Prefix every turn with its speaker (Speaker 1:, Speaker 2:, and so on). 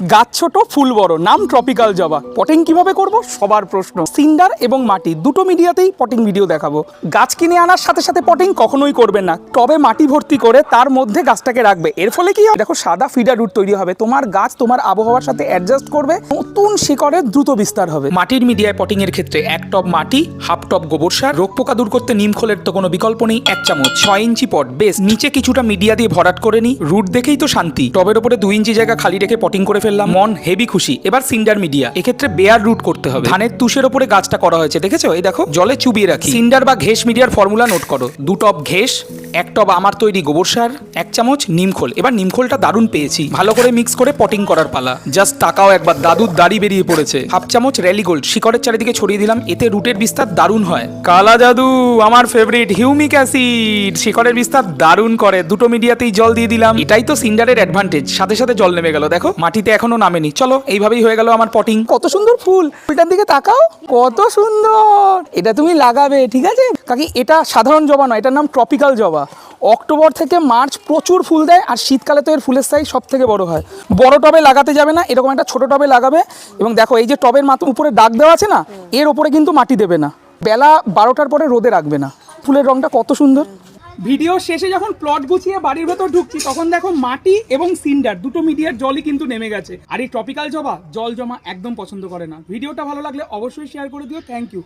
Speaker 1: গাছ ছোট ফুল বড়, নাম ট্রপিক্যাল জবা। পটিং কিভাবে করব সবার প্রশ্ন। সিন্ডার এবং মাটি দুটো মিডিয়াতেই পটিং ভিডিও দেখাবো। গাছ কিনে আনার সাথে সাথে পটিং কখনোই করবেন না। টবে মাটি ভর্তি করে তার মধ্যে গাছটাকে রাখবে। এর ফলে কি হয় দেখো, সাদা ফিডার রুট তৈরি হবে। তোমার গাছ তোমার আবহাওয়ার সাথে অ্যাডজাস্ট করবে, নতুন শিকড়ের দ্রুত বিস্তার হবে। মাটির মিডিয়ায় পটিং এর ক্ষেত্রে 1 টব মাটি, হাফ টব গোবর সার, রোগ পোকা দূর করতে নিম খোলের তো কোনো বিকল্প নেই 1 চামচ, 6 ইঞ্চি পট বেস, নিচে কিছুটা মিডিয়া দিয়ে ভরাট করে নি। রুট দেখেই তো শান্তি। টবের উপরে 2 ইঞ্চি জায়গা খালি রেখে পটিং করে ফেললাম, মন হেভি খুশি। এবার সিন্ডার মিডিয়া, এক্ষেত্রে বেয়ার রুট করতে হবে। ধানের তুষের উপরে গাছটা করা হয়েছে, দেখেছো? এই দেখো জলে চুবিয়ে রাখি। সিন্ডার বা ঘেস মিডিয়ার ফর্মুলা নোট করো। 2 টব ঘেস, 1 টব আমার তৈরি গোবর সার, 1 চামচ নিমখোল। এবার নিমখোলটা দারুণ পেয়েছি, ভালো করে মিক্স করে পটিং করার পালা। জাস্ট তাকাও একবার, দাদুর দাড়ি বেরিয়ে পড়েছে। হাফ চামচ রেলিগোল্ড শিকড়ের চারিদিকে ছড়িয়ে দিলাম, এতে রুটের বিস্তার দারুণ হয়। কালা জাদু আমার ফেভারিট, হিউমিক অ্যাসিড শিকড়ের বিস্তার দারুণ করে। দুটো মিডিয়াতেই জল দিয়ে দিলাম, এটাই তো সিন্ডারের অ্যাডভান্টেজ। সাথে সাথে জল নেমে গেল, দেখো মাটিতে এখনো নামেনি। চলো এইভাবেই হয়ে গেল আমার পটিং। কত সুন্দর ফুল, ফুলটার দিকে তাকাও কত সুন্দর। এটা তুমি লাগাবে, ঠিক আছে কাকি? এটা সাধারণ জবা নয়, এটার নাম ট্রপিক্যাল জবা। অক্টোবর থেকে মার্চ প্রচুর ফুল দেয়, আর শীতকালে তো এর ফুলের সাইজ সব থেকে বড় হয়। বড় টবে লাগাতে যাবে না, এরকম একটা ছোট টবে লাগাবে। এবং দেখো এই যে টবের মাথা উপরে দাগ দেওয়া আছে না, এর ওপরে কিন্তু মাটি দেবে না। বেলা 12টার পরে রোদে রাখবে না। ফুলের রংটা কত সুন্দর। ভিডিও শেষে যখন প্লট গুছিয়ে বাড়ির ভেতর ঢুকছি, তখন দেখো মাটি এবং সিন্ডার দুটো মিডিয়ার জলই কিন্তু নেমে গেছে। আর এই ট্রপিক্যাল জবা জল জমা একদম পছন্দ করে না। ভিডিওটা ভালো লাগলে অবশ্যই শেয়ার করে দিও। Thank you.